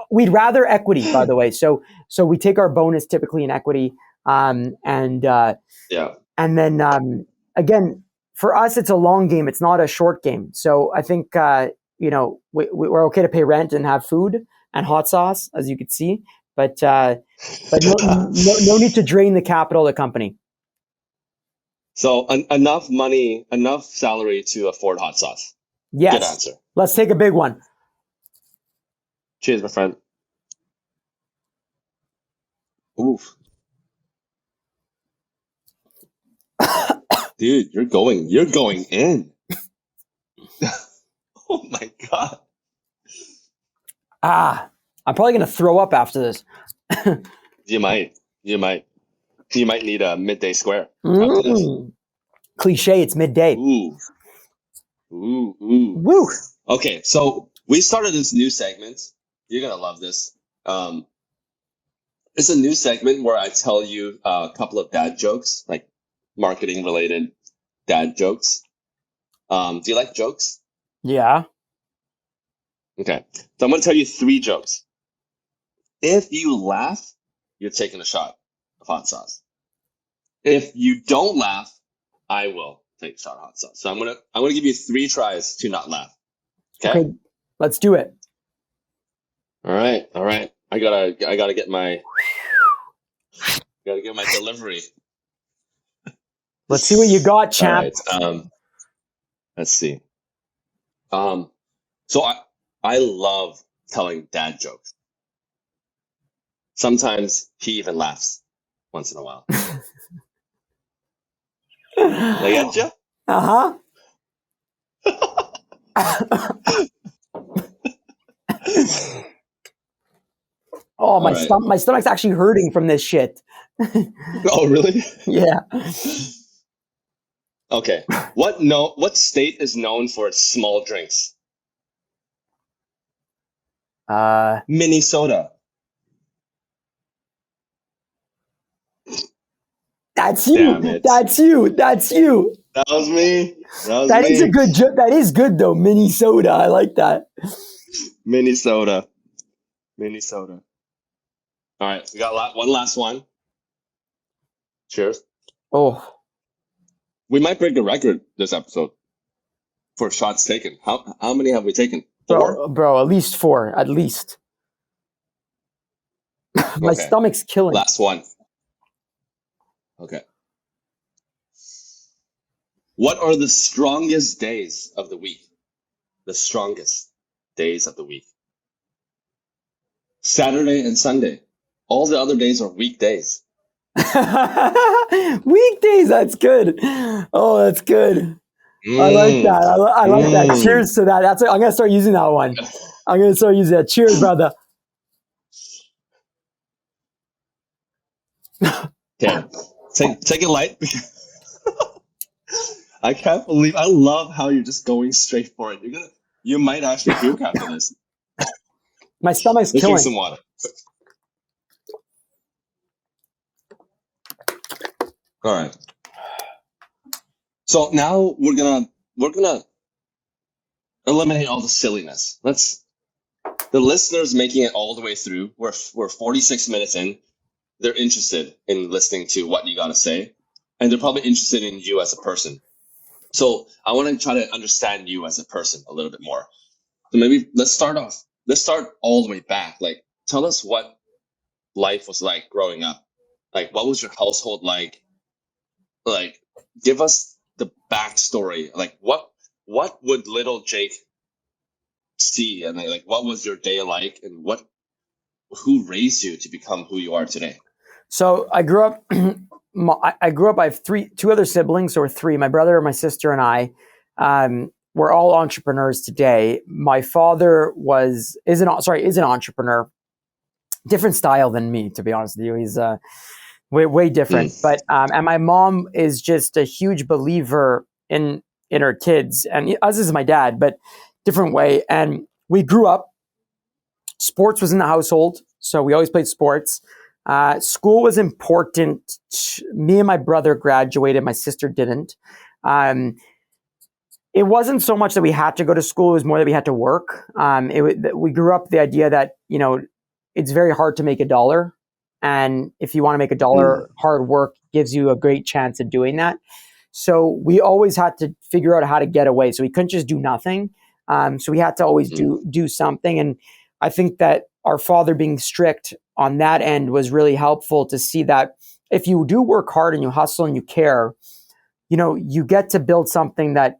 we'd rather equity, by the way. So we take our bonus typically in equity, and Yeah. then again, for us, it's a long game. It's not a short game. So I think we're okay to pay rent and have food and hot sauce, as you could see, but no need to drain the capital of the company. So enough money, enough salary to afford hot sauce. Good Yes, answer. let's take a big one. Cheers, my friend. Oof. Dude, you're going in. Oh my God. I'm probably gonna throw up after this. You might need a midday square after this. Cliche. It's midday. Ooh. Ooh. Woo. Okay, so we started this new segment. You're gonna love this. It's a new segment where I tell you a couple of dad jokes, like marketing related dad jokes. Do you like jokes? Yeah. Okay, so I'm gonna tell you 3 jokes. If you laugh, you're taking a shot of hot sauce. If you don't laugh, I will take a shot of hot sauce. So I'm gonna give you 3 tries to not laugh. Okay. Let's do it. All right. I gotta get my delivery. Let's see what you got, All champ. right. Let's see. So I love telling dad jokes. Sometimes he even laughs once in a while. I get you? Uh-huh. Oh, All right. my stomach's actually hurting from this shit. Oh, really? Yeah. Okay. What state is known for its small drinks? Minnesota. That's you. Damn it. That's you. That's you. That was me. That is a good joke. That is good though. Minnesota. I like that. Minnesota. All right. We got one last one. Cheers. Oh, We might break the record this episode for shots taken. How many have we taken? 4? bro, at least 4. At least. My Okay. stomach's killing. Last one. Okay. What are the strongest days of the week? The strongest days of the week. Saturday and Sunday. All the other days are weekdays. Weekdays. That's good. Oh, that's good. I like that. I like that. Cheers to that. I'm gonna start using that one. I'm gonna start using that. Cheers, brother. Okay, take it light. I can't believe. I love how you're just going straight for it. You might actually puke after this. My stomach's Let's killing. drink some water. All right. So now we're gonna eliminate all the silliness. The listeners making it all the way through. We're 46 minutes in. They're interested in listening to what you got to say, and they're probably interested in you as a person. So I want to try to understand you as a person a little bit more. So maybe let's start all the way back. Like, tell us what life was like growing up. Like, what was your household like? Like, give us the backstory. Like, what would little Jake see, and like what was your day like, and who raised you to become who you are today? So I grew up. I grew up. I have two other siblings, or 3. My brother, my sister, and I. We're all entrepreneurs today. My father is an entrepreneur. Different style than me, to be honest with you. He's way different. But and my mom is just a huge believer in her kids, and as is my dad, but different way. And we grew up. Sports was in the household, so we always played sports. School was important. Me and my brother graduated. My sister didn't. It wasn't so much that we had to go to school; it was more that we had to work. We grew up the idea that it's very hard to make a dollar, and if you want to make a Mm, dollar, hard work gives you a great chance at doing that. So we always had to figure out how to get away. So we couldn't just do nothing. So we had to always mm, do something. And I think that our father being strict on that end was really helpful to see that if you do work hard and you hustle and you care, you get to build something that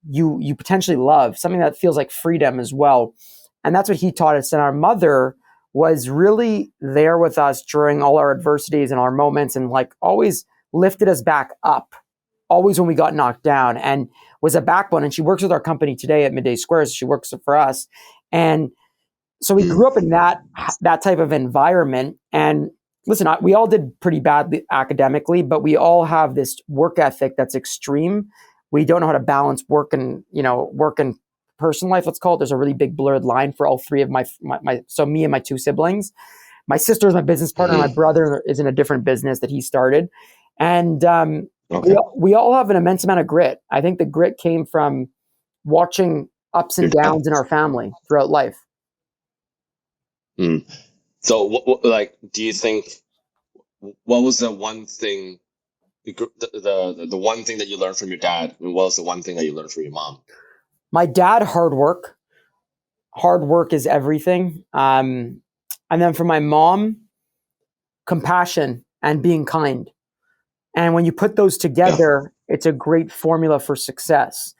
you potentially love, something that feels like freedom as well. And that's what he taught us. And our mother was really there with us during all our adversities and our moments, and like always lifted us back up, always when we got knocked down, and was a backbone. And she works with our company today at Midday Squares. She works for us. And so we mm. grew up in that type of environment. And listen, we all did pretty badly academically, but we all have this work ethic that's extreme. We don't know how to balance work and personal life. Let's call it. There's a really big blurred line for all three of my so me and my two siblings. My sister is my business partner. My Mhm. brother is in a different business that he started, and Okay. we all have an immense amount of grit. I think the grit came from watching ups Your and dad. downs in our family throughout life. Mm. So, like, do you think what was the one thing, the one thing that you learned from your dad, and what was the one thing that you learned from your mom? My dad, hard work. Hard work is everything. And then for my mom, compassion and being kind. And when you put those Yeah. together, it's a great formula for success.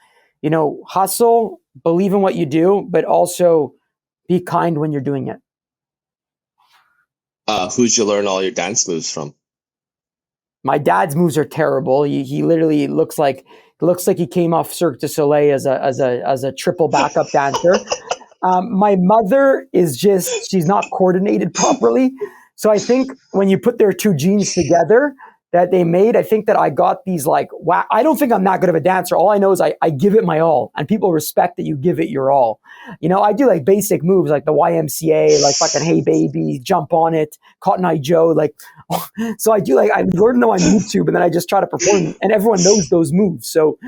Hustle, believe in what you do, but also be kind when you're doing it. Who'd you learn all your dance moves from? My dad's moves are terrible. He literally looks like he came off Cirque du Soleil as a triple backup dancer. My mother she's not coordinated properly. So I think when you put their two genes together that they made, I think that I got these like, wow, I don't think I'm that good of a dancer. All I know is I give it my all, and people respect that you give it your all. I do like basic moves like the YMCA, like fucking Hey Baby, Jump on It, Cotton Eye Joe. Like, so I do I learned them on YouTube, and then I just try to perform, and everyone knows those moves. So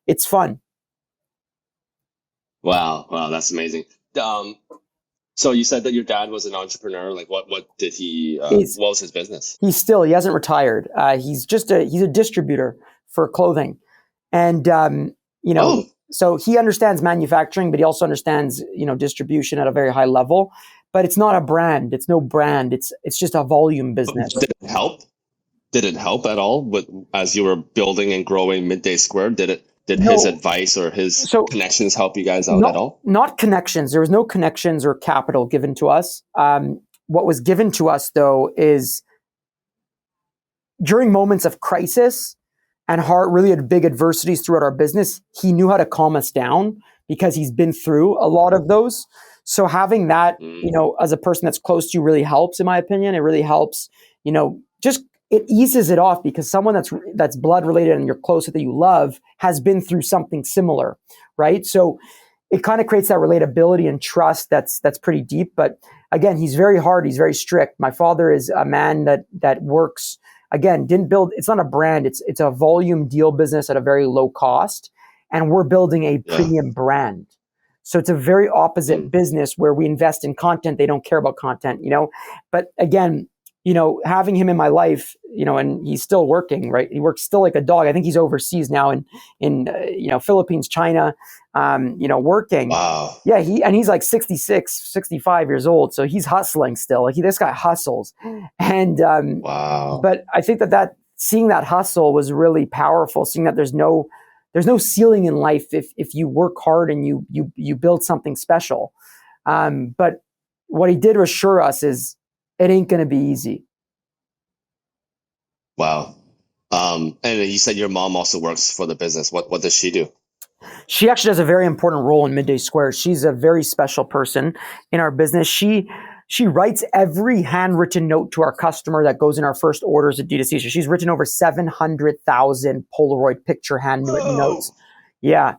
it's fun. Wow, that's amazing. Um, so you said that your dad was an entrepreneur. Like, what did he? He's What was his business? he hasn't retired. He's a distributor for clothing, and Oh, so he understands manufacturing, but he also understands distribution at a very high level. But it's not a brand. It's no brand. It's just a volume business. did it help? Did it help at all with as you were building and growing Midday Square? Did his No, advice or his so connections help you guys out at not all? not connections. There was no connections or capital given to us. What was given to us though is during moments of crisis and really had big adversities throughout our business, he knew how to calm us down because he's been through a lot of those. So having that, Mm, as a person that's close to you really helps, in my opinion. It really helps, just it eases it off because someone that's blood related and you're close with that you love has been through something similar, right? So it kind of creates that relatability and trust that's pretty deep. But again, he's very hard. He's very strict. My father is a man that works. Again, didn't build. It's not a brand. It's a volume deal business at a very low cost, and we're building a yeah. premium brand. So it's a very opposite Mm, business where we invest in content. They don't care about content, But again, having him in my life, and he's still working, right? He works still like a dog. I think he's overseas now in Philippines, China, working. wow. Yeah, he's like 66, 65 years old, so he's hustling still. Like this guy hustles, and Wow. but I think that seeing that hustle was really powerful. Seeing that there's no ceiling in life if you work hard and you build something special. But what he did assure us is it ain't going to be easy. Wow. And you said your mom also works for the business. What does she do? She actually has a very important role in Midday Square. She's a very special person in our business. She writes every handwritten note to our customer that goes in our first orders at D2C. So she's written over 700,000 Polaroid picture handwritten Whoa. notes. Yeah.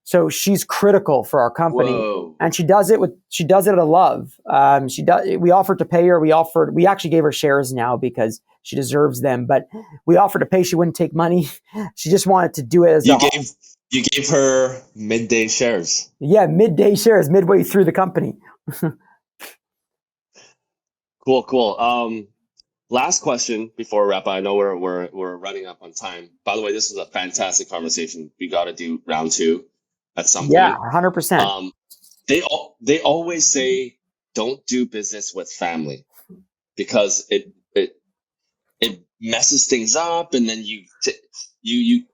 So she's critical for our company, Whoa. and she does it out of love. We offered to pay her. We actually gave her shares now because she deserves them, but we offered to pay. She wouldn't take money. She just wanted to do it as You gave You gave her midday shares. Yeah, midday shares, midway through the company. Cool. Last question before we wrap up. I know we're running up on time. By the way, this was a fantastic conversation. We got to do round two at some Yeah, point. 100%. They always say don't do business with family because it messes things up, and then you you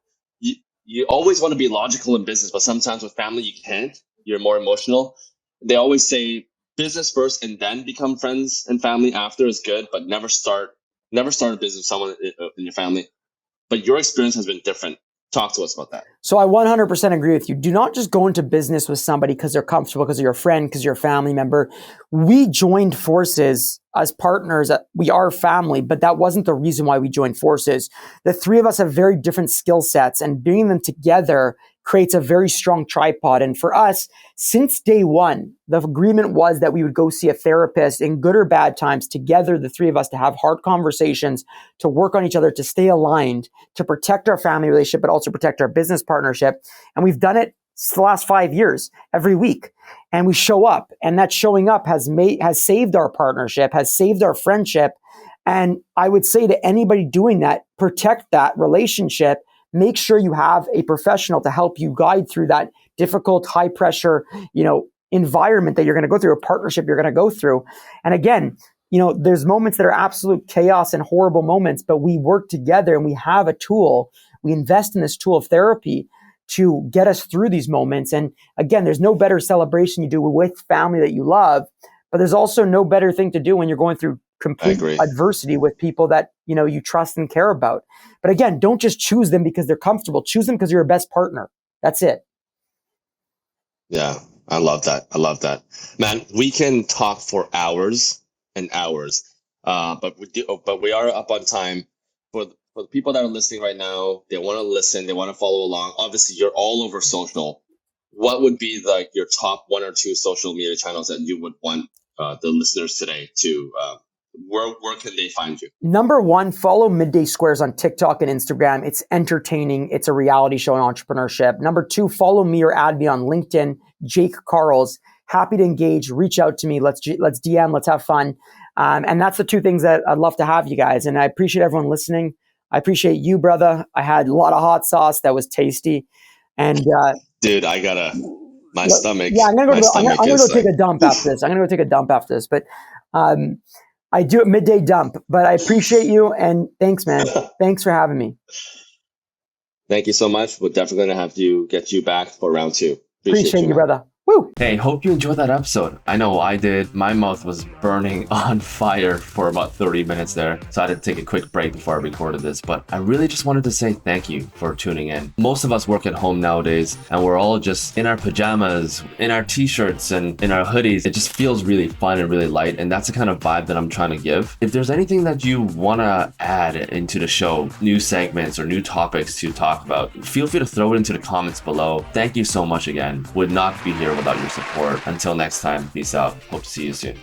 you always want to be logical in business, but sometimes with family you can't. You're more emotional. They always say business first and then become friends and family after is good, but never start a business with someone in your family. But your experience has been different. Talk to us about that. So I 100% agree with you. Do not just go into business with somebody because they're comfortable, because of your friend, because you're a family member. We joined forces as partners. We are family, but that wasn't the reason why we joined forces. The three of us have very different skill sets, and bringing them together creates a very strong tripod. And for us, since day one, the agreement was that we would go see a therapist in good or bad times together, the three of us, to have hard conversations, to work on each other, to stay aligned, to protect our family relationship, but also protect our business partnership. And we've done it the last 5 years, every week. And we show up, and that showing up has saved our partnership, has saved our friendship. And I would say to anybody doing that, protect that relationship. Make sure you have a professional to help you guide through that difficult, high pressure, environment that you're going to go through, a partnership you're going to go through. And again, there's moments that are absolute chaos and horrible moments, but we work together and we have a tool. We invest in this tool of therapy to get us through these moments. And again, there's no better celebration you do with family that you love, but there's also no better thing to do when you're going through complete adversity with people that, you trust and care about. But again, don't just choose them because they're comfortable. Choose them because you're your best partner. That's it. Yeah, I love that. Man, we can talk for hours and hours. But we are up on time. For the people that are listening right now, they want to listen, they want to follow along. Obviously, you're all over social. What would be like your top one or two social media channels that you would want the listeners today to where can they find you? Number one, follow Midday Squares on TikTok and Instagram. It's entertaining. It's a reality show on entrepreneurship. Number two, follow me or add me on LinkedIn, Jake Karls. Happy to engage. Reach out to me. Let's DM. Let's have fun. And that's the two things that I'd love to have you guys. And I appreciate everyone listening. I appreciate you, brother. I had a lot of hot sauce that was tasty. And dude, my stomach. Yeah, I'm gonna go take a dump after this. I'm gonna go take a dump after this. But I do a midday dump. But I appreciate you, and thanks, man. Thanks for having me. Thank you so much. We're definitely gonna have to get you back for round two. Appreciate you, brother. Woo. Hey, hope you enjoyed that episode. I know I did. My mouth was burning on fire for about 30 minutes there, so I had to take a quick break before I recorded this, but I really just wanted to say thank you for tuning in. Most of us work at home nowadays, and we're all just in our pajamas, in our t-shirts, and in our hoodies. It just feels really fun and really light, and that's the kind of vibe that I'm trying to give. If there's anything that you want to add into the show, new segments or new topics to talk about, feel free to throw it into the comments below. Thank you so much again. Would not be here without your support. Until next time, peace out. Hope to see you soon.